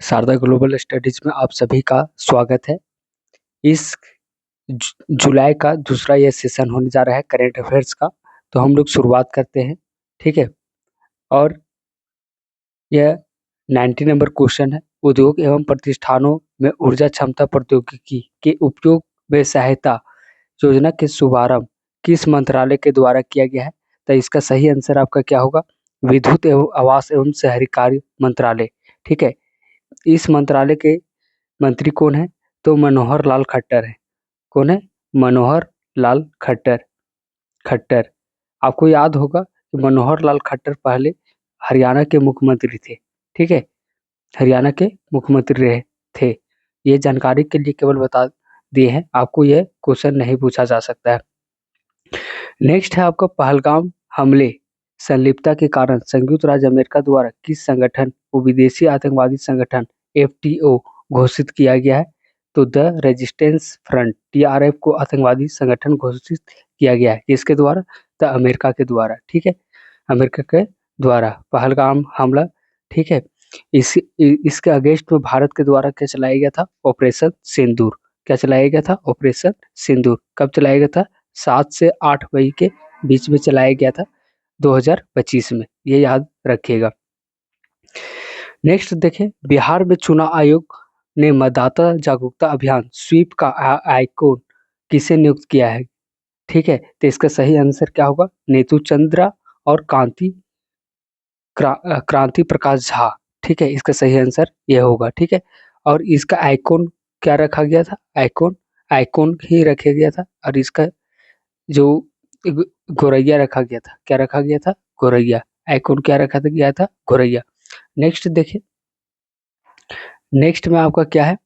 Sharda global studies में आप सभी का स्वागत है। इस जुलाई का दूसरा यह सेशन होने जा रहा है करेंट अफेयर्स का। तो हम लोग शुरुआत करते हैं, ठीक है। और यह 90 नंबर क्वेश्चन है। उद्योग एवं प्रतिष्ठानों में ऊर्जा क्षमता प्रौद्योगिकी के उपयोग में सहायता योजना के शुभारंभ किस मंत्रालय के द्वारा किया गया है? तो इसका सही आंसर आपका क्या होगा? विद्युत एवं आवास एवं शहरी कार्य मंत्रालय, ठीक है। इस मंत्रालय के मंत्री कौन है? तो मनोहर लाल खट्टर है। कौन है? मनोहर लाल खट्टर। आपको याद होगा कि मनोहर लाल खट्टर पहले हरियाणा के मुख्यमंत्री थे, ठीक है। हरियाणा के मुख्यमंत्री रहे थे। ये जानकारी के लिए केवल बता दिए हैं, आपको यह क्वेश्चन नहीं पूछा जा सकता है। नेक्स्ट है आपका पहलगाम हमले संलिप्तता के कारण संयुक्त राज्य अमेरिका द्वारा किस संगठन को विदेशी आतंकवादी संगठन FTO घोषित किया गया है? तो द रेजिस्टेंस फ्रंट TRF को आतंकवादी संगठन घोषित किया गया है। किसके द्वारा? तो अमेरिका के द्वारा, ठीक है। अमेरिका के द्वारा पहलगाम हमला, ठीक है। इसके अगेंस्ट में भारत के द्वारा क्या चलाया गया था? ऑपरेशन सिंदूर। क्या चलाया गया था? ऑपरेशन सिंदूर। कब चलाया गया था? 7 से 8 मई के बीच में चलाया गया था 2025 में, ये याद रखिएगा। नेक्स्ट देखें, बिहार में चुनाव आयोग ने मतदाता जागरूकता अभियान स्वीप का आइकॉन किसे नियुक्त किया है? ठीक है, तो इसका सही आंसर क्या होगा? नेतू चंद्रा और क्रांति प्रकाश झा, ठीक है। इसका सही आंसर यह होगा, ठीक है। और इसका आइकॉन क्या रखा गया था? आइकॉन ही रखा गया था। और इसका जो गोरैया रखा गया था, क्या रखा गया था? गोरैया। आइकॉन क्या रखा गया था? गोरैया। नेक्स्ट देखिए, नेक्स्ट में आपका क्या है?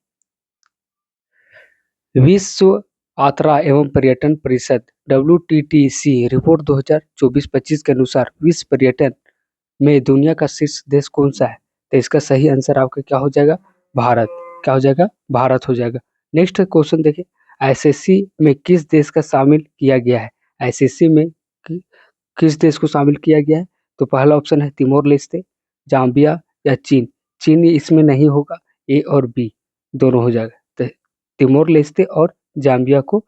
विश्व यात्रा एवं पर्यटन परिषद WTTC रिपोर्ट 2024-25 के अनुसार विश्व पर्यटन में दुनिया का शीर्ष देश कौन सा है? तो इसका सही आंसर आपका क्या हो जाएगा? भारत। क्या हो जाएगा? भारत हो जाएगा। नेक्स्ट क्वेश्चन देखिए, ICC में किस देश का शामिल किया गया है? ICC में किस देश को शामिल किया गया है? तो पहला ऑप्शन है तिमोर लेस्ते, जाम्बिया या चीन। चीन इसमें नहीं होगा, A और B दोनों हो जाएगा। तो तिमोर लेस्ते और जाम्बिया को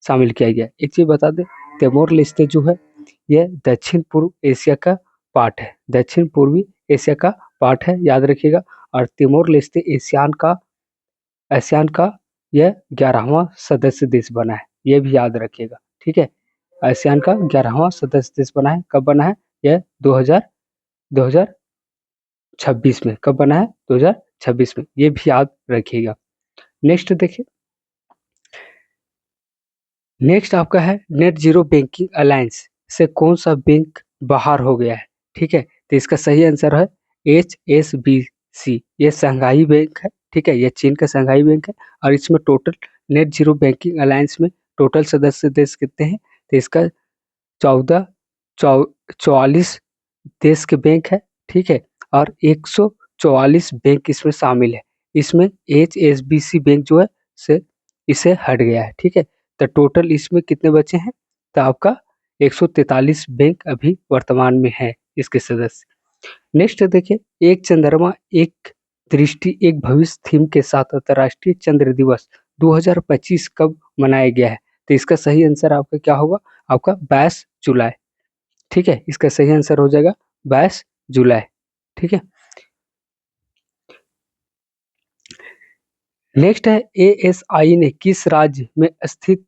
शामिल किया गया। एक चीज बता दें, तिमोर लेस्ते जो है यह दक्षिण पूर्व एशिया का पार्ट है, दक्षिण पूर्वी एशिया का पार्ट है, याद रखिएगा। और तिमोर लेस्ते एशियान का यह 11वां सदस्य देश बना है, यह भी याद रखिएगा, ठीक है। आसियान का 11वां सदस्य देश बना है। कब बना है? यह 2026 में। कब बना है? 2026 में, ये भी याद रखिएगा। नेक्स्ट देखिए, नेक्स्ट आपका है नेट जीरो बैंकिंग अलायंस से कौन सा बैंक बाहर हो गया है? ठीक है, तो इसका सही आंसर है HSBC। ये शंघाई बैंक है, ठीक है। ये चीन का शंघाई बैंक है। और इसमें total net zero banking alliance में टोटल सदस्य देश कितने हैं? तो इसका 44 देश के बैंक है, ठीक है। और 144 बैंक इसमें शामिल है। इसमें HSBC बैंक जो है से इसे हट गया है, ठीक है। तो टोटल इसमें कितने बचे हैं? तो आपका 143 बैंक अभी वर्तमान में है इसके सदस्य। नेक्स्ट देखिए, एक चंद्रमा एक दृष्टि एक भविष्य थीम के साथ अंतर्राष्ट्रीय चंद्र दिवस 2025 कब मनाया गया है? तो इसका सही आंसर आपका क्या होगा? आपका 22 जुलाई, ठीक है। इसका सही आंसर हो जाएगा 22 जुलाई, ठीक है। नेक्स्ट है ASI ने किस राज्य में स्थित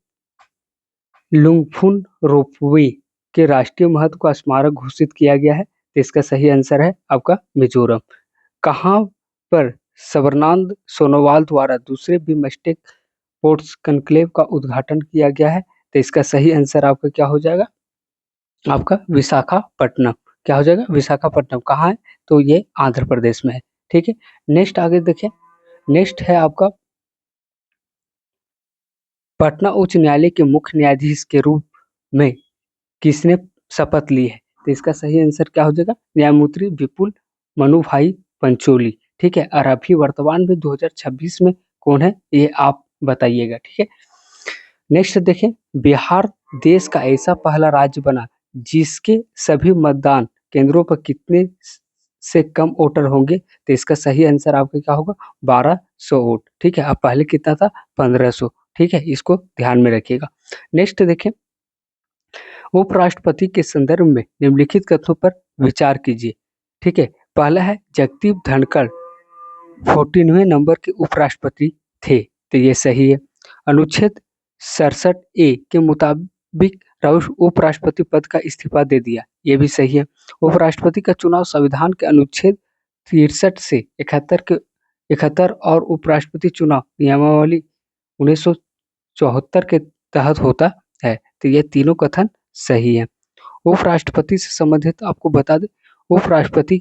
लुंगफुन रोपवे के राष्ट्रीय महत्व का स्मारक घोषित किया गया है? तो इसका सही आंसर है आपका मिजोरम। कहाँ पर सर्बानंद सोनोवाल द्वारा दूसरे बिमस्टेक स्पोर्ट्स कॉन्क्लेव का उद्घाटन किया गया है? तो इसका सही आंसर आपका क्या हो जाएगा? आपका विशाखापट्टनम। क्या हो जाएगा? विशाखापट्टनम। कहाँ है? तो ये आंध्र प्रदेश में है, ठीक है। नेक्स्ट आगे देखिए, नेक्स्ट है आपका पटना उच्च न्यायालय के मुख्य न्यायाधीश के रूप में किसने शपथ ली है? तो इसका सही आंसर क्या हो जाएगा? न्यायमूर्ति विपुल मनुभाई पंचोली, ठीक है। और अभी वर्तमान में 2026 में कौन है ये आप बताइएगा, ठीक है। नेक्स्ट देखें, बिहार देश का ऐसा पहला राज्य बना जिसके सभी मतदान केंद्रों पर कितने से कम वोटर होंगे तो इसका सही आंसर आपका क्या होगा 1200 वोट। ठीक है, अब पहले कितना था 1500। ठीक है, इसको ध्यान में रखिएगा। नेक्स्ट देखें, उपराष्ट्रपति के संदर्भ में निम्नलिखित कथनों पर विचार कीजिए। ठीक है, पहला है जगदीप धनखड़ 14वें नंबर के उपराष्ट्रपति थे, तो ये सही है। अनुच्छेद 67A के मुताबिक उपराष्ट्रपति पद का इस्तीफा दे दिया, ये भी सही है। उपराष्ट्रपति का चुनाव संविधान के अनुच्छेद 63 से 71 और उपराष्ट्रपति चुनाव नियमावली 1974 के तहत होता है, तो ये तीनों कथन सही है। उपराष्ट्रपति से संबंधित आपको बता दें, उपराष्ट्रपति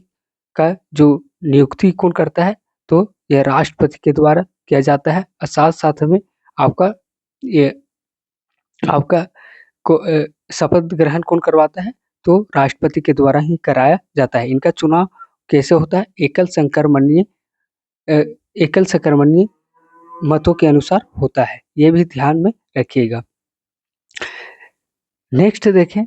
का जो नियुक्ति कौन करता है, तो यह राष्ट्रपति के द्वारा किया जाता है। और साथ साथ में आपका शपथ ग्रहण कौन करवाता है, तो राष्ट्रपति के द्वारा ही कराया जाता है। इनका चुनाव कैसे होता है, एकल संक्रमणीय मतों के अनुसार होता है, ये भी ध्यान में रखिएगा। नेक्स्ट देखें,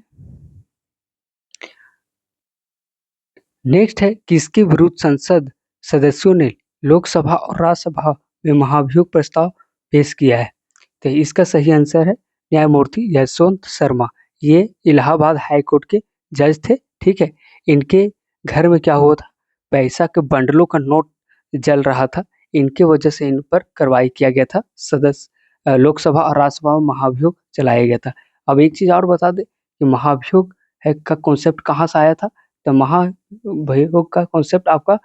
नेक्स्ट है किसके विरुद्ध संसद सदस्यों ने लोकसभा और राज्यसभा में महाभियोग प्रस्ताव पेश किया है, तो इसका सही आंसर है न्यायमूर्ति यशवंत शर्मा। ये इलाहाबाद हाई कोर्ट के जज थे। ठीक है, इनके घर में क्या हुआ था, पैसा के बंडलों का नोट जल रहा था, इनके वजह से इन पर कार्रवाई किया गया था। लोकसभा और राज्यसभा में महाभियोग चलाया गया था। अब एक चीज और बता दे कि महाभियोग है का कॉन्सेप्ट कहाँ से आया था, तो महाभियोग का कॉन्सेप्ट आपका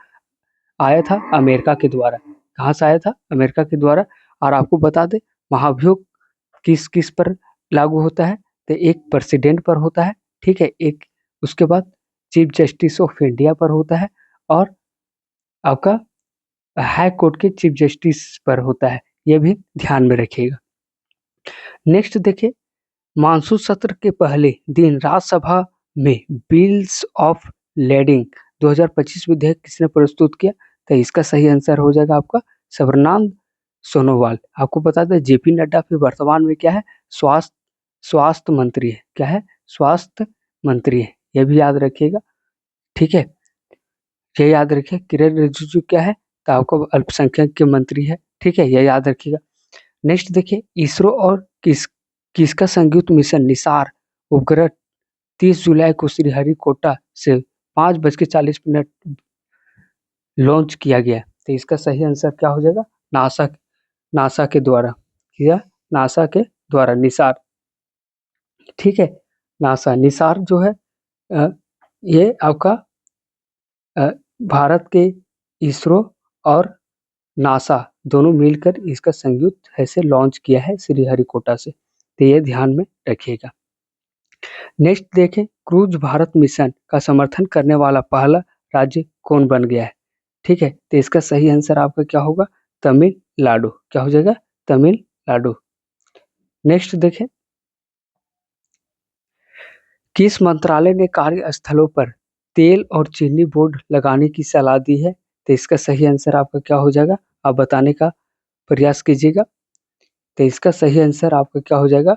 आया था अमेरिका के द्वारा। कहाँ से आया था, अमेरिका के द्वारा। और आपको बता दे महाभियोग किस किस पर लागू होता है, तो एक प्रेसिडेंट पर होता है। ठीक है, एक उसके बाद चीफ जस्टिस ऑफ इंडिया पर होता है, और आपका हाई कोर्ट के चीफ जस्टिस पर होता है, यह भी ध्यान में रखिएगा। नेक्स्ट देखिए, मानसून सत्र के पहले दिन राज्यसभा में बिल्स ऑफ लेडिंग 2025 विधेयक किसने प्रस्तुत किया, तो इसका सही आंसर हो जाएगा आपका सर्बानंद सोनोवाल। आपको बता दें जेपी नड्डा फिर वर्तमान में क्या है, स्वास्थ्य मंत्री है। क्या है, स्वास्थ्य मंत्री है, यह भी याद रखिएगा। ठीक है, यह याद रखिए। किरेन रिजिजू क्या है, तो आपको अल्पसंख्यक के मंत्री है। ठीक है, यह याद रखिएगा। नेक्स्ट देखिए, इसरो और किसका संयुक्त मिशन निसार उपग्रह 30 जुलाई को श्रीहरिकोटा से 5:40 लॉन्च किया गया, तो इसका सही आंसर क्या हो जाएगा, नासा के द्वारा किया, नासा के द्वारा निसार। ठीक है, निसार जो है ये आपका भारत के इसरो और नासा दोनों मिलकर इसका संयुक्त ऐसे लॉन्च किया है श्रीहरिकोटा से, तो ये ध्यान में रखिएगा। नेक्स्ट देखें, क्रूज भारत मिशन का समर्थन करने वाला पहला राज्य कौन बन गया है। ठीक है, तो इसका सही आंसर आपका क्या होगा, तमिलनाडु। क्या हो जाएगा, तमिलनाडु। नेक्स्ट देखें, किस मंत्रालय ने कार्यस्थलों पर तेल और चीनी बोर्ड लगाने की सलाह दी है, तो इसका सही आंसर आपका क्या हो जाएगा, आप बताने का प्रयास कीजिएगा। तो इसका सही आंसर आपका क्या हो जाएगा,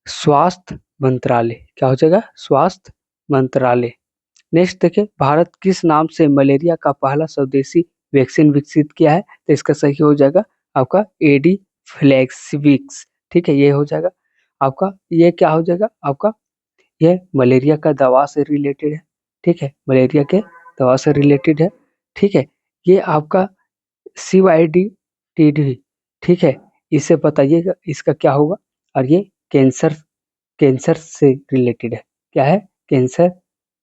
स्वास्थ्य मंत्रालय। क्या हो जाएगा, स्वास्थ्य मंत्रालय। नेक्स्ट देखिए, भारत किस नाम से मलेरिया का पहला स्वदेशी वैक्सीन विकसित किया है, तो इसका सही हो जाएगा आपका एडी फ्लैक्सविक्स। ठीक है, ये हो जाएगा आपका, ये क्या हो जाएगा आपका, ये मलेरिया का दवा से रिलेटेड है। ठीक है, मलेरिया के दवा से रिलेटेड है। ठीक है, ये आपका CYD-TD। ठीक है, इसे बताइएगा इसका क्या होगा, और ये कैंसर से रिलेटेड है। क्या है, कैंसर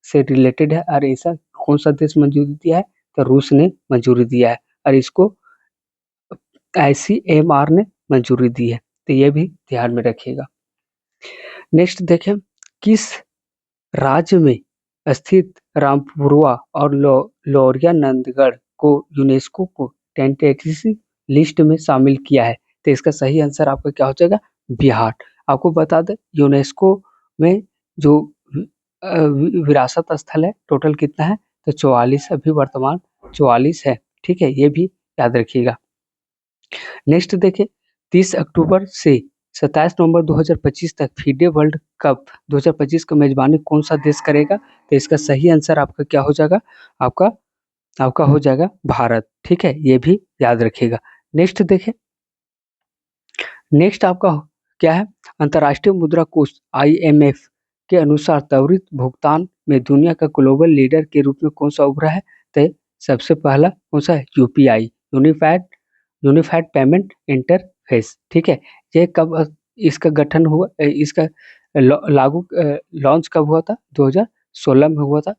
से रिलेटेड है। और ऐसा कौन सा देश मंजूरी दिया है, तो रूस ने मंजूरी दिया है, और इसको ICMR ने मंजूरी दी है, तो ये भी ध्यान में रखिएगा। नेक्स्ट देखें, किस राज्य में स्थित रामपुरवा और लौरिया नंदगढ़ को यूनेस्को को टेंटेटिव लिस्ट में शामिल किया है, तो इसका सही आंसर आपका क्या हो जाएगा, बिहार। आपको बता दें यूनेस्को में जो विरासत स्थल है टोटल कितना है, तो 44, अभी वर्तमान 44 है। ठीक है, ये भी याद रखिएगा। नेक्स्ट देखें, 30 अक्टूबर से 27 नवंबर 2025 तक फीडे वर्ल्ड कप 2025 का मेजबानी कौन सा देश करेगा, तो इसका सही आंसर आपका क्या हो जाएगा, आपका आपका हो जाएगा भारत। ठीक है, ये भी याद रखिएगा। नेक्स्ट देखें, नेक्स्ट आपका क्या है, अंतर्राष्ट्रीय मुद्रा कोष IMF के अनुसार त्वरित भुगतान में दुनिया का ग्लोबल लीडर के रूप में कौन सा उभरा है? तो सबसे पहला कौन सा है? UPI, unified payment interface. ठीक है, ये कब इसका गठन हुआ, इसका लागू लॉन्च कब हुआ था? 2016 में हुआ था।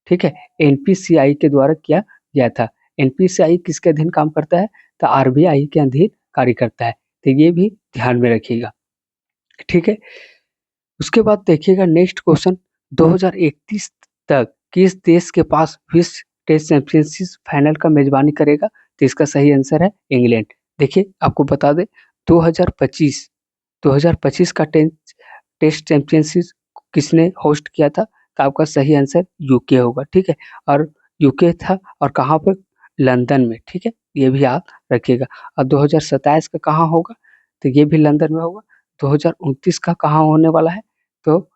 ठीक है, NPCI के द्वारा किया गया था। NPCI किसके अधीन काम करता है? तो RBI के अधीन कार्य करता है। तो ये भी ध्यान में रखिएगा। ठीक है, उसके बाद देखिएगा नेक्स्ट क्वेश्चन, 2031 तक किस देश के पास विश्व टेस्ट चैंपियनशिप फाइनल का मेजबानी करेगा? तो इसका सही आंसर है इंग्लैंड। देखिए आपको बता दें, 2025 का टेस्ट चैंपियनशिप किसने होस्ट किया था? तो आपका सही आंसर UK होगा। ठीक है, और UK था और कहाँ पर? लंदन में। ठीक है, ये भी याद रखिएगा। और 2027 का कहाँ होगा? तो ये भी लंदन में होगा। 2029 का कहाँ होने वाला है? तो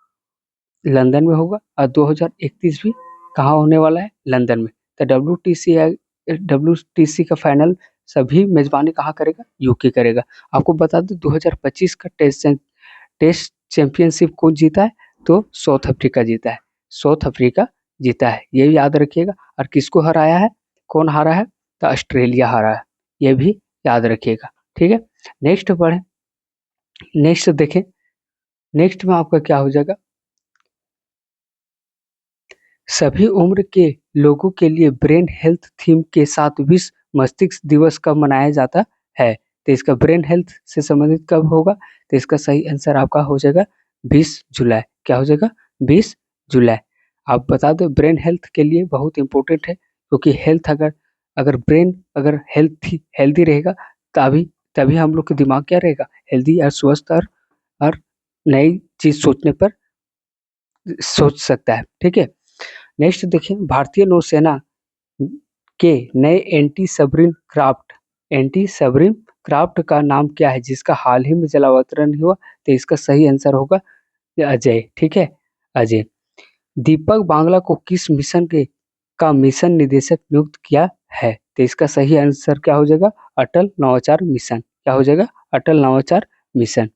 लंदन में होगा। और 2031 भी कहाँ होने वाला है? लंदन में। तो WTC का फाइनल सभी मेजबानी कहाँ करेगा? UK करेगा। आपको बता दें 2025 का टेस्ट चैंपियनशिप कौन जीता है? तो साउथ अफ्रीका जीता है। साउथ अफ्रीका जीता है, ये भी याद रखिएगा। और किसको हराया है? कौन हारा है? तो ऑस्ट्रेलिया हारा है, ये भी याद रखिएगा। ठीक है, नेक्स्ट पढ़ें। नेक्स्ट देखें, नेक्स्ट में आपका क्या हो जाएगा, सभी उम्र के लोगों के लिए ब्रेन हेल्थ थीम के साथ विश्व मस्तिष्क दिवस कब मनाया जाता है? तो इसका ब्रेन हेल्थ से संबंधित कब होगा? तो इसका सही आंसर आपका हो जाएगा 20 जुलाई। क्या हो जाएगा? 20 जुलाई। आप बता दो, ब्रेन हेल्थ के लिए बहुत इंपॉर्टेंट है, क्योंकि हेल्थ अगर अगर ब्रेन अगर हेल्थी रहेगा, तभी तभी हम लोग का दिमाग क्या रहेगा? हेल्दी और स्वस्थ, और नई चीज सोचने पर सोच सकता है। ठीक है, नेक्स्ट देखिए, भारतीय नौसेना के नए एंटी सबमरीन क्राफ्ट का नाम क्या है, जिसका हाल ही में जलावतरण हुआ? तो इसका सही आंसर होगा अजय। ठीक है, अजय। दीपक बांग्ला को किस मिशन के का मिशन निदेशक नियुक्त किया है? तो इसका सही आंसर क्या हो जाएगा? अटल नवाचार मिशन। क्या हो जाएगा? अटल नवाचार मिशन।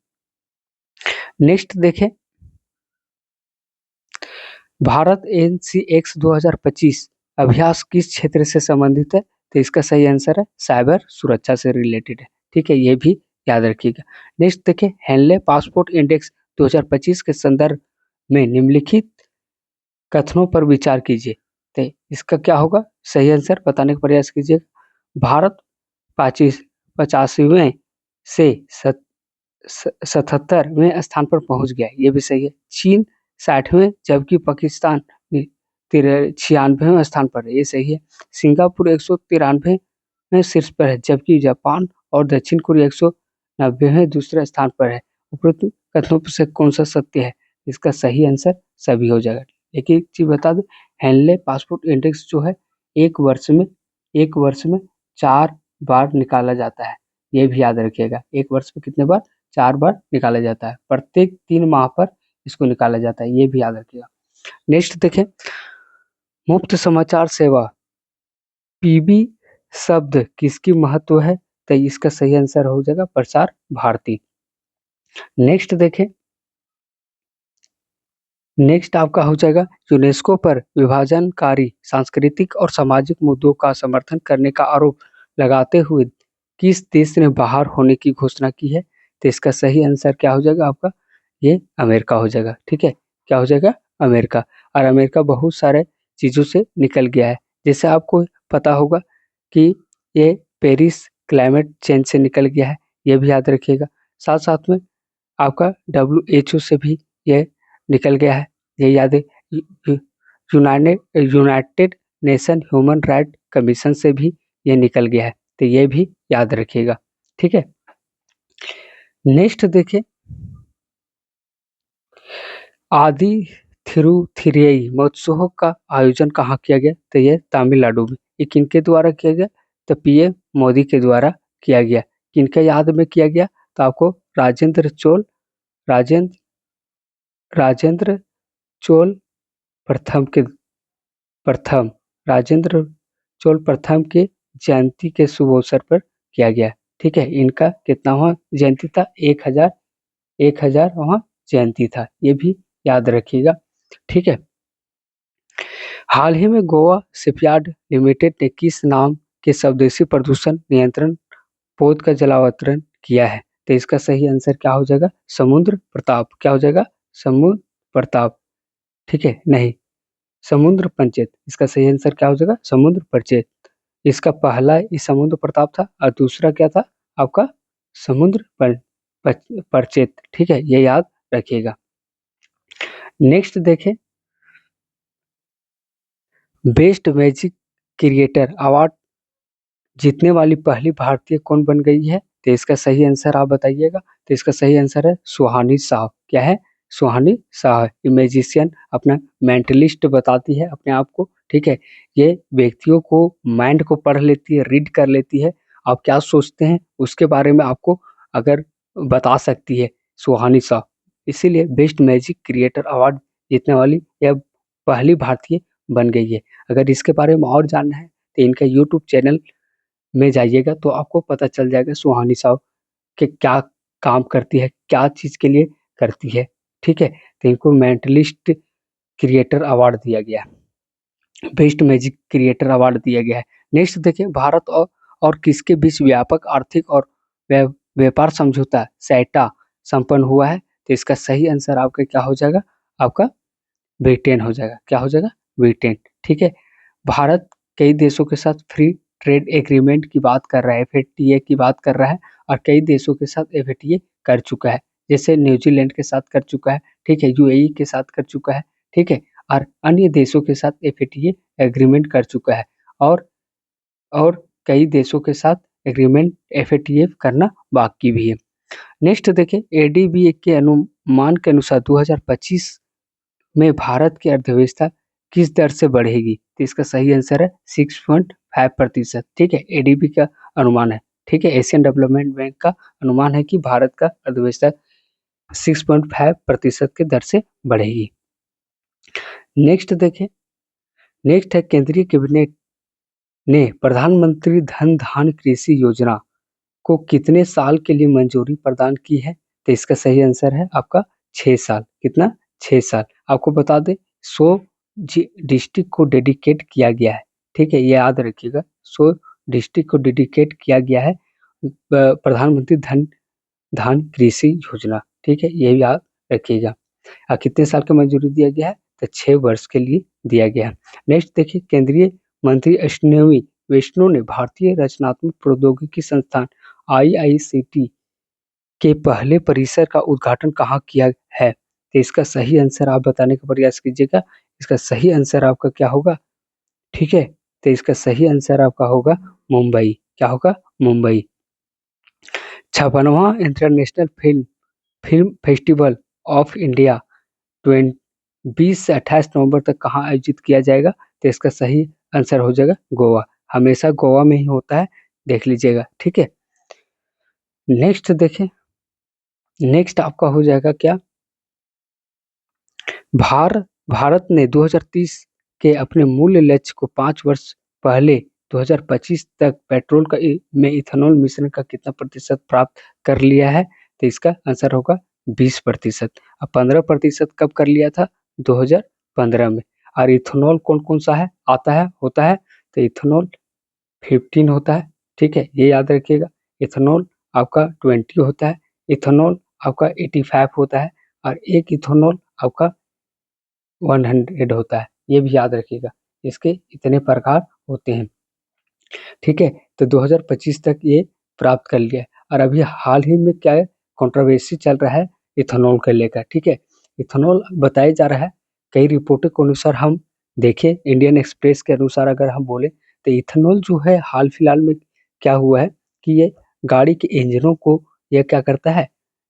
नेक्स्ट देखें, भारत NCX 2025 अभ्यास किस क्षेत्र से संबंधित है? तो इसका सही आंसर है साइबर सुरक्षा से रिलेटेड है। ठीक है, ये भी याद रखिएगा। नेक्स्ट देखें, हेनले पासपोर्ट इंडेक्स 2025 के संदर्भ में निम्नलिखित कथनों पर विचार कीजिए। तो इसका क्या होगा? सही आंसर बताने का प्रयास कीजिए। भारत 85वें से 77वें स्थान पर पहुंच गया, ये भी सही है। चीन 60वें, जबकि पाकिस्तान 96वें स्थान पर है, ये सही है। सिंगापुर 193वें शीर्ष पर है, जबकि जापान और दक्षिण कोरिया 190वें दूसरे स्थान पर है। उपरोक्त कथनों से कौन सा सत्य है? इसका सही आंसर सभी हो जाएगा। लेकिन एक चीज बता दो, हेनले पासपोर्ट इंडेक्स जो है एक वर्ष में 4 बार निकाला जाता है, ये भी याद रखिएगा। एक वर्ष में कितने बार? 4 बार निकाला जाता है। प्रत्येक 3 माह पर इसको निकाला जाता है, ये भी याद रखिएगा। नेक्स्ट देखें, मुफ्त समाचार सेवा PB शब्द किसकी महत्व है? तो इसका सही आंसर हो जाएगा प्रसार भारती। नेक्स्ट देखें, नेक्स्ट आपका हो जाएगा, यूनेस्को पर विभाजनकारी सांस्कृतिक और सामाजिक मुद्दों का समर्थन करने का आरोप लगाते हुए किस देश ने बाहर होने की घोषणा की है? तो इसका सही आंसर क्या हो जाएगा आपका? ये अमेरिका हो जाएगा। ठीक है, क्या हो जाएगा? अमेरिका। और अमेरिका बहुत सारे चीज़ों से निकल गया है, जैसे आपको पता होगा कि ये पेरिस क्लाइमेट चेंज से निकल गया है, ये भी याद रखिएगा। साथ साथ में आपका WHO से भी ये निकल गया है, ये याद है। United nation human right commission से भी ये निकल गया है, तो ये भी याद रखिएगा। ठीक है, नेक्स्ट देखिए, आदि थिरुथिरई महोत्सव का आयोजन कहाँ किया गया? तो ये तमिलनाडु में। ये किनके द्वारा किया गया? तो PM मोदी के द्वारा किया गया। किनके याद में किया गया? तो आपको राजेंद्र राजेंद्र चोल प्रथम राजेंद्र चोल प्रथम के जयंती के शुभ अवसर पर किया गया। ठीक है, इनका कितनावां जयंती था? 1000 वहाँ जयंती था, ये भी याद रखिएगा। ठीक है, हाल ही में गोवा शिपयार्ड लिमिटेड ने किस नाम के स्वदेशी प्रदूषण नियंत्रण पोत का जलावतरण किया है? तो इसका सही आंसर क्या हो जाएगा? समुद्र प्रताप। क्या हो जाएगा? समुद्र प्रताप। ठीक है, नहीं, समुद्र पंचेत। इसका सही आंसर क्या हो जाएगा? समुद्र पंचेत। इसका पहला इस समुद्र प्रताप था और दूसरा क्या था आपका? समुद्र परचेत। ठीक है, ये याद रखिएगा। नेक्स्ट देखें, बेस्ट मैजिक क्रिएटर अवार्ड जीतने वाली पहली भारतीय कौन बन गई है? तो इसका सही आंसर आप बताइएगा। तो इसका सही आंसर है सुहानी शाह। क्या है? सुहानी शाह। ये मैजिशियन अपना मेंटलिस्ट बताती है अपने आप को। ठीक है, ये व्यक्तियों को माइंड को पढ़ लेती है, रीड कर लेती है, आप क्या सोचते हैं उसके बारे में आपको अगर बता सकती है सुहानी शाह। इसीलिए बेस्ट मैजिक क्रिएटर अवार्ड जीतने वाली यह पहली भारतीय बन गई है। अगर इसके बारे में और जानना है तो इनका यूट्यूब चैनल में जाइएगा तो आपको पता चल जाएगा सुहानी साहब के क्या काम करती है, क्या चीज के लिए करती है। ठीक है, तो इनको मेंटलिस्ट क्रिएटर अवार्ड दिया गया, बेस्ट मैजिक क्रिएटर अवार्ड दिया गया है। नेक्स्ट देखिए, भारत और किसके बीच व्यापक आर्थिक और व्यापार समझौता सैटा संपन्न हुआ है? तो इसका सही आंसर आपका क्या हो जाएगा? आपका ब्रिटेन हो जाएगा। क्या हो जाएगा? ब्रिटेन। ठीक है, भारत कई देशों के साथ फ्री ट्रेड एग्रीमेंट की बात कर रहा है, एफएटीए की बात कर रहा है, और कई देशों के साथ एफएटीए कर चुका है, जैसे न्यूजीलैंड के साथ कर चुका है। ठीक है, यूएई के साथ कर चुका है। ठीक है, और अन्य देशों के साथ एफएटीए एग्रीमेंट कर चुका है, और और कई देशों के साथ एग्रीमेंट एफएटीए करना बाकी भी है। नेक्स्ट देखें, एडीबी के अनुमान के अनुसार 2025 में भारत की अर्थव्यवस्था किस दर से बढ़ेगी? तो इसका सही आंसर है 6.5%। ठीक है, एडीबी का अनुमान है। ठीक है, एशियन डेवलपमेंट बैंक का अनुमान है कि भारत का अर्थव्यवस्था 6.5% के दर से बढ़ेगी। नेक्स्ट देखें, नेक्स्ट है केंद्रीय कैबिनेट ने प्रधानमंत्री धन धान कृषि योजना को कितने साल के लिए मंजूरी प्रदान की है? तो इसका सही आंसर है आपका 6 साल। कितना? 6 साल। आपको बता दें 100 डिस्ट्रिक्ट को डेडिकेट किया गया है। ठीक है, ये याद रखिएगा, 100 डिस्ट्रिक्ट को डेडिकेट किया गया है प्रधानमंत्री धन धान कृषि योजना। ठीक है, ये याद रखिएगा। कितने साल की मंजूरी दिया गया है? तो 6 वर्ष के लिए दिया गया है। नेक्स्ट देखिए, केंद्रीय मंत्री अश्विनी वैष्णव ने भारतीय रचनात्मक प्रौद्योगिकी संस्थान आईआईसीटी के पहले परिसर का उद्घाटन कहाँ किया है? तो इसका सही आंसर आप बताने का प्रयास कीजिएगा। इसका सही आंसर आपका क्या होगा? ठीक है, तो इसका सही आंसर आपका होगा मुंबई। क्या होगा? मुंबई। 56वां international film festival of India 20 से 28 नवंबर तक कहाँ आयोजित किया जाएगा? तो इसका सही आंसर हो जाएगा गोवा। हमेशा गोवा में ही होता है, देख लीजिएगा। ठीक है, नेक्स्ट देखें, नेक्स्ट आपका हो जाएगा क्या? भारत ने 2030 के अपने मूल्य लक्ष्य को 5 वर्ष पहले 2025 तक पेट्रोल में इथेनॉल मिश्रण का कितना प्रतिशत प्राप्त कर लिया है? तो इसका आंसर होगा 20%। अब 15% कब कर लिया था? 2015 में। और इथेनॉल कौन कौन सा है होता है? तो इथेनॉल 15 होता है। ठीक है, ये याद रखिएगा। इथेनॉल आपका 20 होता है, इथेनॉल आपका 85 होता है, और एक इथेनॉल आपका 100 होता है। ये भी याद रखिएगा, इसके इतने प्रकार होते हैं। ठीक है, तो 2025 तक ये प्राप्त कर लिया है। और अभी हाल ही में क्या है, कंट्रोवर्सी चल रहा है इथेनॉल को लेकर। ठीक है, इथेनॉल बताया जा रहा है, कई रिपोर्टों के अनुसार हम देखें, इंडियन एक्सप्रेस के अनुसार अगर हम बोले तो इथेनॉल जो है हाल फिलहाल में क्या हुआ है कि ये गाड़ी के इंजनों को यह क्या करता है,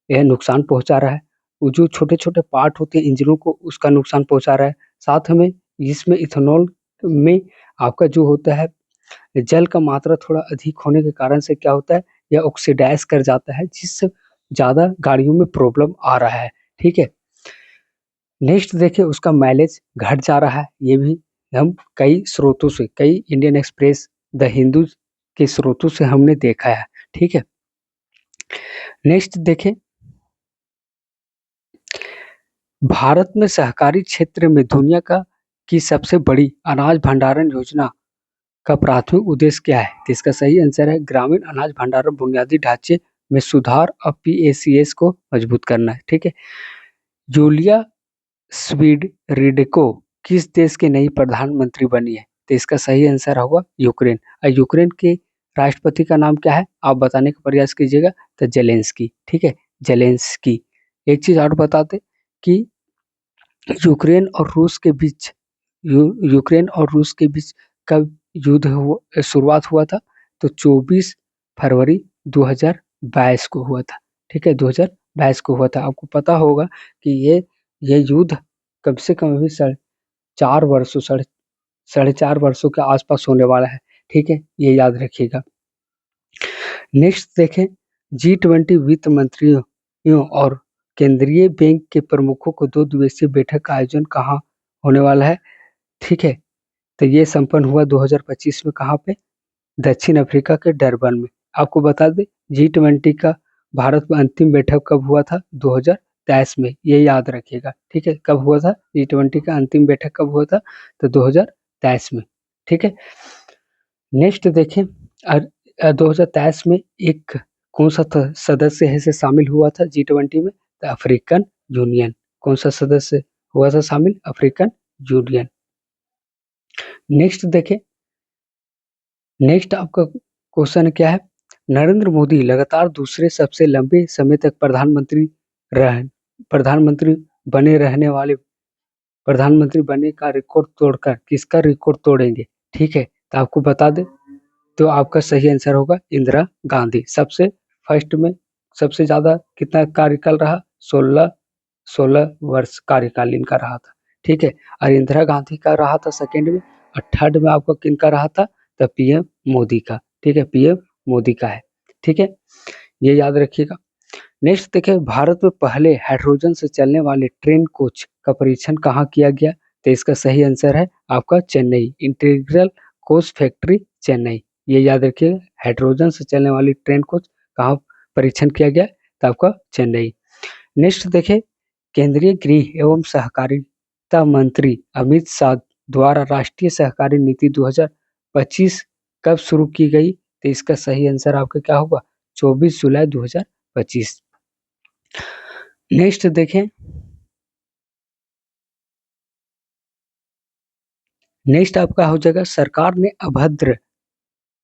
यह नुकसान पहुंचा रहा है। वो जो छोटे छोटे पार्ट होते हैं इंजनों को, उसका नुकसान पहुंचा रहा है। साथ में इसमें इथेनॉल में आपका जो होता है जल का मात्रा थोड़ा अधिक होने के कारण से क्या होता है, यह ऑक्सीडाइज कर जाता है, जिससे ज़्यादा गाड़ियों में प्रॉब्लम आ रहा है। ठीक है, नेक्स्ट देखिए, उसका माइलेज घट जा रहा है, ये भी हम कई स्रोतों से, कई इंडियन एक्सप्रेस, द हिंदू के स्रोतों से हमने देखा है। ठीक है, नेक्स्ट देखें, भारत में सहकारी क्षेत्र में दुनिया की सबसे बड़ी अनाज भंडारण योजना का प्राथमिक उद्देश्य क्या है? तो इसका सही आंसर है ग्रामीण अनाज भंडारण बुनियादी ढांचे में सुधार और PACS को मजबूत करना है। ठीक है, जूलिया स्वीडरिडको किस देश की नई प्रधानमंत्री बनी है? तो इसका सही आंसर होगा यूक्रेन। और यूक्रेन के राष्ट्रपति का नाम क्या है आप बताने का प्रयास कीजिएगा। तो जेलेंस्की। ठीक है, जेलेंस्की। एक चीज और बता दे कि यूक्रेन और रूस के बीच यूक्रेन और रूस के बीच कब युद्ध शुरुआत हुआ था? तो 24 फरवरी 2022 को हुआ था। ठीक है, 2022 को हुआ था। आपको पता होगा कि ये युद्ध कम से कम अभी साढ़े चार वर्षों के आसपास होने वाला है। ठीक है, ये याद रखिएगा। नेक्स्ट देखें, G20 वित्त मंत्रियों और केंद्रीय बैंक के प्रमुखों को 2 दिवसीय बैठक का आयोजन कहाँ होने वाला है? ठीक है, तो ये संपन्न हुआ 2025 में। कहाँ पे? दक्षिण अफ्रीका के डरबन में। आपको बता दें G20 का भारत में अंतिम बैठक कब हुआ था? 2023 में। ये याद रखिएगा। ठीक है, कब हुआ था G20 का अंतिम बैठक कब हुआ था? तो 2023 में। ठीक है, नेक्स्ट देखें, 2023 में एक कौन सा सदस्य है से शामिल हुआ था G20 में? तो अफ्रीकन यूनियन। कौन सा सदस्य हुआ था शामिल? African union. नेक्स्ट देखें, नेक्स्ट आपका क्वेश्चन क्या है? नरेंद्र मोदी लगातार दूसरे सबसे लंबे समय तक प्रधानमंत्री बने का रिकॉर्ड तोड़कर किसका रिकॉर्ड तोड़ेंगे? ठीक है, तो आपको बता दें तो आपका सही आंसर होगा इंदिरा गांधी। सबसे फर्स्ट में सबसे ज्यादा कितना कार्यकाल रहा? 16 वर्ष कार्यकाल इनका रहा था। ठीक है, और इंदिरा गांधी का रहा था सेकेंड में, और थर्ड में आपका किनका रहा था? तो PM मोदी का। ठीक है, PM मोदी का है। ठीक है, ये याद रखिएगा। नेक्स्ट देखिए, भारत में पहले हाइड्रोजन से चलने वाले ट्रेन कोच का परीक्षण कहाँ किया गया? तो इसका सही आंसर है आपका Chennai, integral coach factory Chennai. ये याद रखिएगा, हाइड्रोजन से चलने वाली ट्रेन कोच कहाँ परीक्षण किया गया? तो आपका चेन्नई। नेक्स्ट देखें, केंद्रीय गृह एवं सहकारिता मंत्री अमित शाह द्वारा राष्ट्रीय सहकारी नीति 2025 कब शुरू की गई? तो इसका सही आंसर आपका क्या होगा? 24 जुलाई 2025। नेक्स्ट देखें, नेक्स्ट आपका हो जाएगा, सरकार ने अभद्र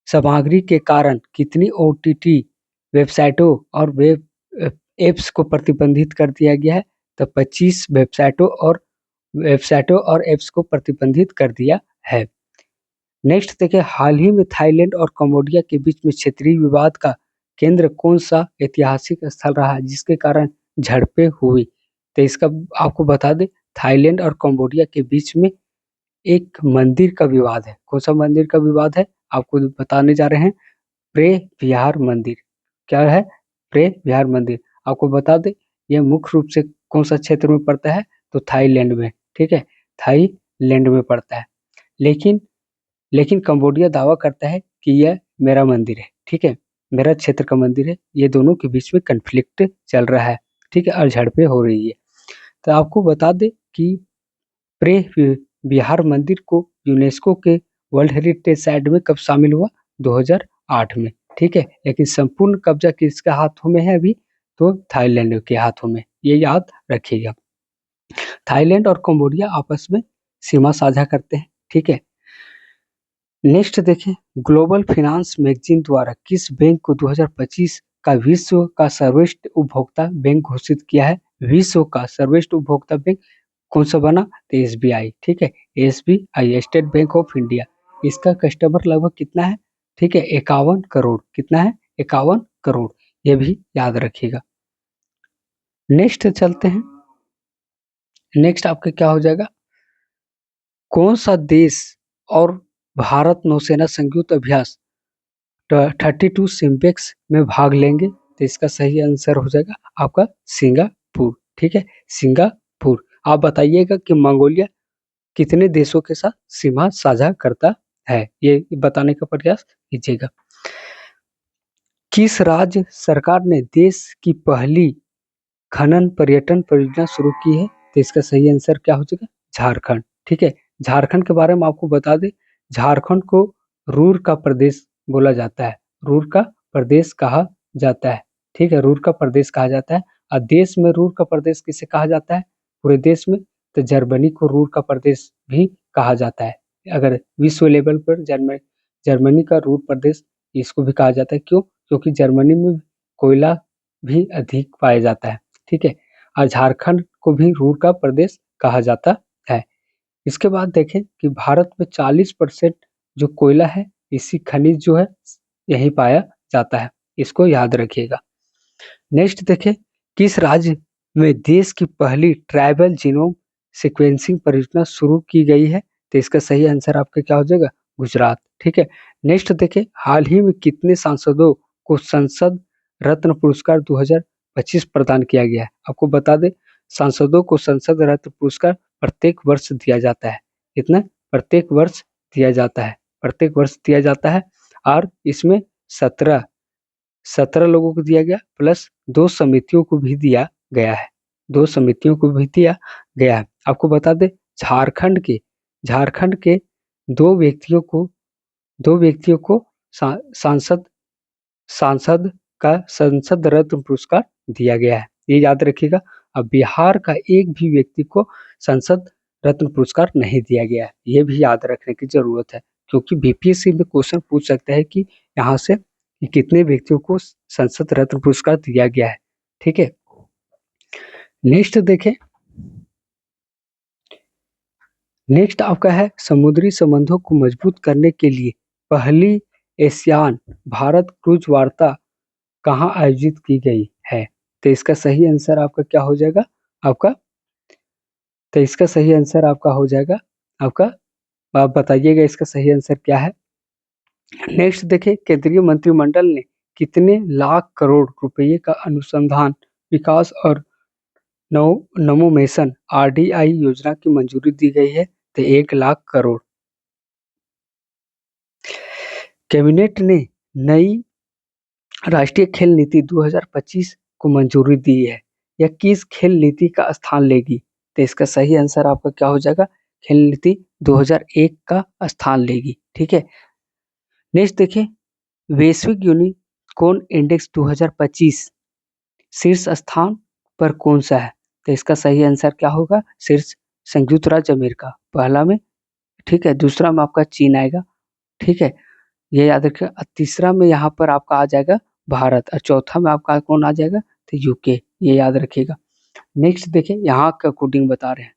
सामग्री के कारण कितनी OTT वेबसाइटों और वेब एप्स को प्रतिबंधित कर दिया गया है? तो 25 वेबसाइटों और एप्स को प्रतिबंधित कर दिया है। नेक्स्ट देखिए, हाल ही में थाईलैंड और कंबोडिया के बीच में क्षेत्रीय विवाद का केंद्र कौन सा ऐतिहासिक स्थल रहा है जिसके कारण झड़पें हुई? तो इसका आपको बता दें, थाईलैंड और कंबोडिया के बीच में एक मंदिर का विवाद है। कौन सा मंदिर का विवाद है आपको बताने जा रहे हैं? प्रे विहार मंदिर। क्या है? प्रे विहार मंदिर। आपको बता दें यह मुख्य रूप से कौन सा क्षेत्र में पड़ता है? तो थाईलैंड में। ठीक है, थाईलैंड में पड़ता है। लेकिन कंबोडिया दावा करता है कि यह मेरा मंदिर है। ठीक है, मेरा क्षेत्र का मंदिर है। ये दोनों के बीच में कन्फ्लिक्ट चल रहा है। ठीक है, और झड़पें हो रही है। तो आपको बता दें कि प्रे विहार मंदिर को यूनेस्को के वर्ल्ड हेरिटेज साइट में कब शामिल हुआ? 2008 में। ठीक है, लेकिन संपूर्ण कब्जा किसके हाथों में है अभी? तो थाईलैंड के हाथों में। ये याद रखिएगा। थाईलैंड और कंबोडिया आपस में सीमा साझा करते हैं। ठीक है, नेक्स्ट देखें, ग्लोबल फाइनेंस मैगजीन द्वारा किस बैंक को 2025 का विश्व का सर्वश्रेष्ठ उपभोक्ता बैंक घोषित किया है? विश्व का सर्वश्रेष्ठ उपभोक्ता बैंक कौन सा बना? तो SBI। ठीक है, SBI, state bank of India. इसका कस्टमर लगभग कितना है? ठीक है, 51 करोड़। कितना है? 51 करोड़। ये भी याद रखिएगा। नेक्स्ट चलते हैं, नेक्स्ट आपका क्या हो जाएगा? कौन सा देश और भारत नौसेना संयुक्त अभ्यास 32 सिम्पेक्स में भाग लेंगे? तो इसका सही आंसर हो जाएगा आपका सिंगापुर। ठीक है, सिंगापुर। आप बताइएगा कि मंगोलिया कितने देशों के साथ सीमा साझा करता है, ये बताने का प्रयास कीजिएगा। किस राज्य सरकार ने देश की पहली खनन पर्यटन परियोजना शुरू की है? तो इसका सही आंसर क्या हो जाएगा? झारखंड। ठीक है, झारखंड के बारे में आपको बता दें, झारखंड को रूर का प्रदेश बोला जाता है, रूर का प्रदेश कहा जाता है। ठीक है, रूर का प्रदेश कहा जाता है। और देश में रूर का प्रदेश किसे कहा जाता है पूरे देश में? तो जर्मनी को रूर का प्रदेश भी कहा जाता है। अगर विश्व लेवल पर जर्मनी का रूर प्रदेश इसको भी कहा जाता है। क्यों? क्योंकि जर्मनी में कोयला भी अधिक पाया जाता है। ठीक है, और झारखंड को भी रूर का प्रदेश कहा जाता है। इसके बाद देखें कि भारत में 40% जो कोयला है, इसी खनिज जो है यही पाया जाता है, इसको याद रखिएगा। नेक्स्ट देखें, किस राज्य में देश की पहली ट्राइबल जीनोम सीक्वेंसिंग परियोजना शुरू की गई है? तो इसका सही आंसर आपका क्या हो जाएगा? गुजरात। ठीक है, नेक्स्ट देखें, हाल ही में कितने सांसदों को संसद रत्न पुरस्कार 2025 प्रदान किया गया है? आपको बता दें, सांसदों को संसद रत्न पुरस्कार प्रत्येक वर्ष दिया जाता है। कितना? प्रत्येक वर्ष दिया जाता है, प्रत्येक वर्ष दिया जाता है। और इसमें 17 लोगों को दिया गया, प्लस 2 समितियों को भी दिया गया है, 2 समितियों को भी दिया गया है। आपको बता दें, झारखंड के 2 व्यक्तियों को सांसद सांसद का संसद रत्न पुरस्कार दिया गया है, ये याद रखिएगा। अब बिहार का एक भी व्यक्ति को संसद रत्न पुरस्कार नहीं दिया गया है, ये भी याद रखने की जरूरत है, क्योंकि बीपीएससी में क्वेश्चन पूछ सकता है कि यहाँ से कि कितने व्यक्तियों को संसद रत्न पुरस्कार दिया गया है। ठीक है, नेक्स्ट देखें, नेक्स्ट आपका है समुद्री संबंधों को मजबूत करने के लिए पहली एशियान भारत क्रूज वार्ता कहाँ आयोजित की गई है? तो इसका सही आंसर आपका क्या हो जाएगा? तो इसका सही आंसर आपका हो जाएगा आप बताइएगा इसका सही आंसर क्या है। नेक्स्ट देखिए, केंद्रीय मंत्रिमंडल ने कितने लाख करोड़ रुपए का अनुसंधान विकास और नवोन्मेषण आरडीआई योजना की मंजूरी दी गई है? तो 1 लाख करोड़। कैबिनेट ने नई राष्ट्रीय खेल नीति 2025 को मंजूरी दी है, यह किस खेल नीति का स्थान लेगी? तो इसका सही आंसर आपका क्या हो जाएगा? खेल नीति 2001 का स्थान लेगी। ठीक है, नेक्स्ट देखें, वैश्विक यूनिकॉर्न इंडेक्स 2025 शीर्ष स्थान पर कौन सा है? तो इसका सही आंसर क्या होगा? शीर्ष संयुक्त राज्य अमेरिका पहला में। ठीक है, दूसरा में आपका चीन आएगा। ठीक है, ये याद रखिएगा। तीसरा में यहाँ पर आपका आ जाएगा भारत, और चौथा में आपका कौन आ जाएगा? तो यूके, ये याद रखिएगा। नेक्स्ट देखें, यहाँ का कोडिंग बता रहे हैं।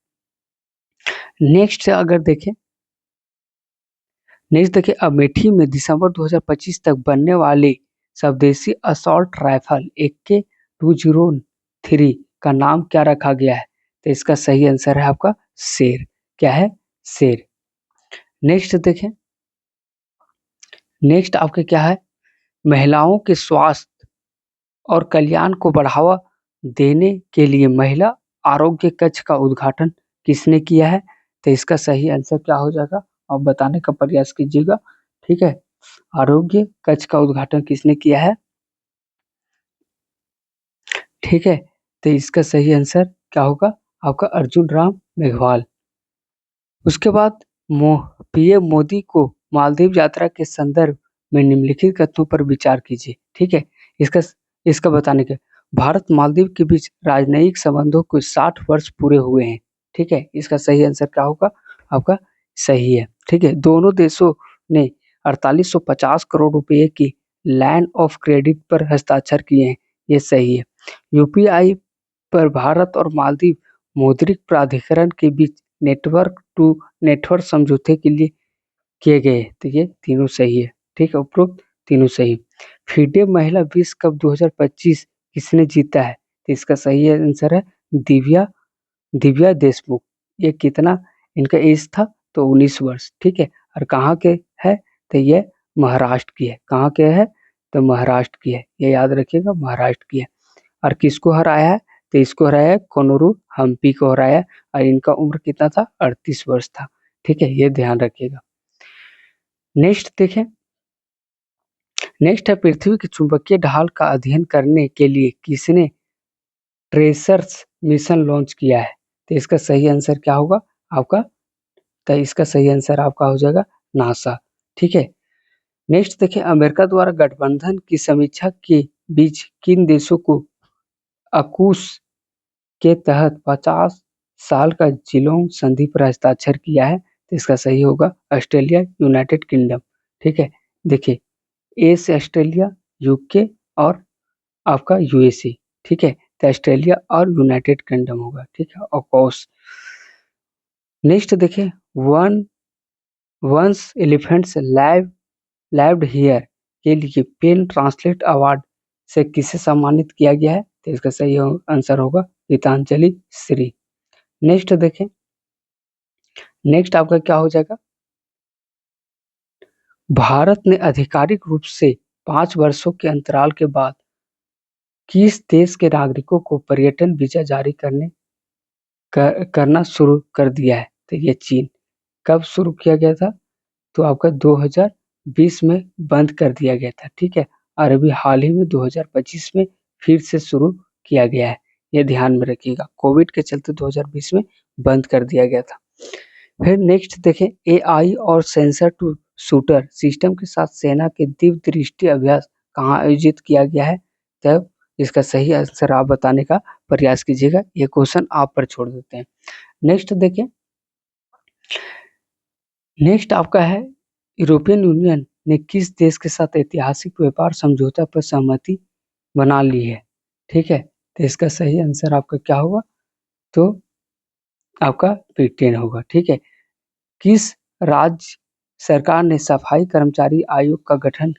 नेक्स्ट अगर देखें, नेक्स्ट देखिए, अमेठी में दिसंबर 2025 तक बनने वाले स्वदेशी असॉल्ट राइफल AK-203 का नाम क्या रखा गया है? तो इसका सही आंसर है आपका शेर। क्या है? शेर। नेक्स्ट देखें, नेक्स्ट आपके क्या है? महिलाओं के स्वास्थ्य और कल्याण को बढ़ावा देने के लिए महिला आरोग्य कक्ष का उद्घाटन किसने किया है? तो इसका सही आंसर क्या हो जाएगा? आप बताने का प्रयास कीजिएगा। ठीक है, आरोग्य कक्ष का उद्घाटन किसने किया है? ठीक है, तो इसका सही आंसर क्या होगा? आपका अर्जुन राम मेघवाल। उसके बाद पीएम मोदी को मालदीव यात्रा के संदर्भ में निम्नलिखित कथनों पर विचार कीजिए। ठीक है, इसका बताने के, भारत मालदीव के बीच राजनयिक संबंधों को 60 वर्ष पूरे हुए हैं। ठीक है, इसका सही आंसर क्या होगा? आपका सही है। ठीक है, दोनों देशों ने 4850 करोड़ रुपए की लैंड ऑफ क्रेडिट पर हस्ताक्षर किए हैं, ये सही है। यूपीआई पर भारत और मालदीव मौद्रिक प्राधिकरण के बीच नेटवर्क टू नेटवर्क समझौते के लिए किए गए, तो ये तीनों सही है। ठीक है, उपरोक्त तीनों सही। फीडे महिला विश्व कप 2025 किसने जीता है? तो इसका सही आंसर है दिव्या देशमुख। ये कितना इनका एज था? तो 19 वर्ष। ठीक है, और कहाँ के है? तो ये महाराष्ट्र की है। कहाँ के है? तो महाराष्ट्र की है, ये याद रखिएगा, महाराष्ट्र की है। और किसको हराया है? तो इसको हराया है कोनोरू हम्पी को हराया, और इनका उम्र कितना था, 38 वर्ष था। ठीक है, ये ध्यान रखिएगा। नेक्स्ट देखें, नेक्स्ट है पृथ्वी की चुंबकीय ढाल का अध्ययन करने के लिए किसने ट्रेसर्स मिशन लॉन्च किया है। तो इसका सही आंसर क्या होगा आपका, तो इसका सही आंसर आपका हो जाएगा नासा। ठीक है, नेक्स्ट देखें, अमेरिका द्वारा गठबंधन की समीक्षा के बीच किन देशों को अकूस के तहत 50 साल का जिलोंग संधि पर हस्ताक्षर किया है। तो इसका सही होगा ऑस्ट्रेलिया, यूनाइटेड किंगडम। ठीक है, देखिए ए से ऑस्ट्रेलिया, यूके और आपका यूएसए। ठीक है, तो ऑस्ट्रेलिया और यूनाइटेड किंगडम होगा। ठीक है, ऑफकोर्स। नेक्स्ट देखें, वंस एलिफेंट्स लाइव्ड हियर के लिए पेन ट्रांसलेट अवार्ड से किसे सम्मानित किया गया है। तो इसका सही आंसर होगा गीतांजलि श्री। नेक्स्ट देखें, नेक्स्ट आपका क्या हो जाएगा, भारत ने आधिकारिक रूप से 5 वर्षों के अंतराल के बाद किस देश के नागरिकों को पर्यटन वीजा जारी करना शुरू कर दिया है। तो ये चीन। कब शुरू किया गया था, तो आपका 2020 में बंद कर दिया गया था। ठीक है, और अभी हाल ही में 2025 में फिर से शुरू किया गया है, ये ध्यान में रखिएगा। कोविड के चलते 2020 में बंद कर दिया गया था। फिर नेक्स्ट देखें, एआई और सेंसर टू शूटर सिस्टम के साथ सेना के दिव्य दृष्टि अभ्यास कहाँ आयोजित किया गया है। तब इसका सही आंसर आप बताने का प्रयास कीजिएगा, ये क्वेश्चन आप पर छोड़ देते हैं। नेक्स्ट देखें, नेक्स्ट आपका है, यूरोपियन यूनियन ने किस देश के साथ ऐतिहासिक व्यापार समझौता पर सहमति बना ली है। ठीक है, तो इसका सही आंसर आपका क्या होगा, तो आपका ब्रिटेन होगा। ठीक है, किस राज्य सरकार ने सफाई कर्मचारी आयोग का गठन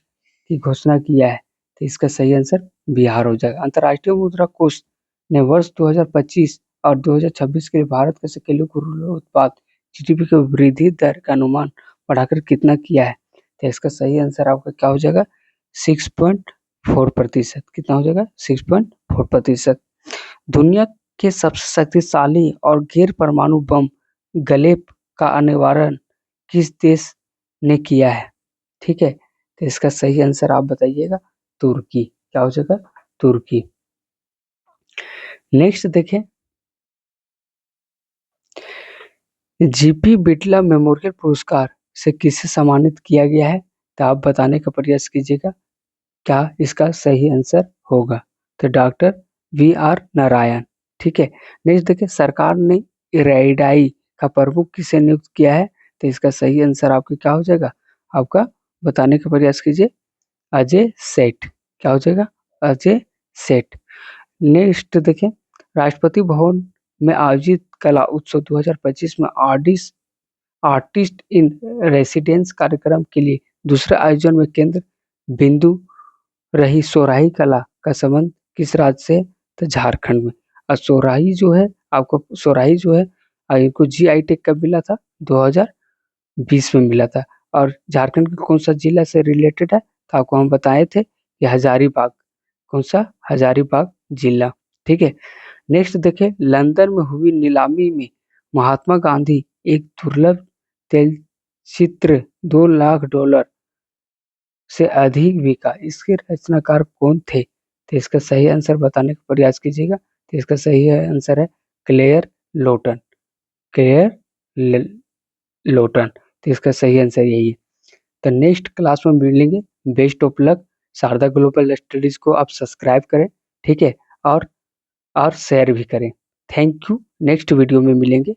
की घोषणा किया है। तो इसका सही आंसर बिहार हो जाएगा। अंतर्राष्ट्रीय मुद्रा कोष ने वर्ष 2025 और 2026 के लिए भारत के सकल घरेलू उत्पाद जीडीपी की वृद्धि दर का अनुमान बढ़ाकर कितना किया है। तो इसका सही आंसर आपका क्या हो जाएगा, 6.4%। कितना हो जाएगा, 6.4%। दुनिया के सबसे शक्तिशाली और गैर परमाणु बम गलेप का निवारण किस देश ने किया है। ठीक है, तो इसका सही आंसर आप बताइएगा, तुर्की। क्या हो जाएगा, तुर्की। नेक्स्ट देखें, जीपी बिटला मेमोरियल पुरस्कार से किसे सम्मानित किया गया है। तो आप बताने का प्रयास कीजिएगा, क्या इसका सही आंसर होगा, तो डॉक्टर वी.आर. नारायण। ठीक है, नेक्स्ट देखिए, सरकार ने इरेडाई का प्रमुख किसे नियुक्त किया है। तो इसका सही आंसर आपका क्या हो जाएगा, आपका बताने का प्रयास कीजिए, अजय सेठ। क्या हो जाएगा, अजय सेठ। नेक्स्ट देखें, राष्ट्रपति भवन में आयोजित कला उत्सव 2025 में आर्टिस्ट इन रेसिडेंस कार्यक्रम के लिए दूसरे आयोजन में केंद्र बिंदु रही सोराही कला का संबंध किस राज्य से, तो झारखंड में। और सोराही जो है आपको, सोराही जो है इनको जीआई टैग कब मिला था, 2020 में मिला था। और झारखंड के कौन सा जिला से रिलेटेड है, तो आपको हम बताए थे कि हजारीबाग। कौन सा, हजारीबाग जिला। ठीक है, नेक्स्ट देखें, लंदन में हुई नीलामी में महात्मा गांधी एक दुर्लभ तेल चित्र $2 लाख से अधिक बिका, इसके रचनाकार कौन थे। तो इसका सही आंसर बताने का प्रयास कीजिएगा। तो इसका सही आंसर है क्लेयर लोटन। क्लेयर लोटन, तो इसका सही आंसर यही है। तो नेक्स्ट क्लास में मिलेंगे। Best of luck. Sharda global studies को आप सब्सक्राइब करें, ठीक है, और शेयर भी करें। थैंक यू, नेक्स्ट वीडियो में मिलेंगे।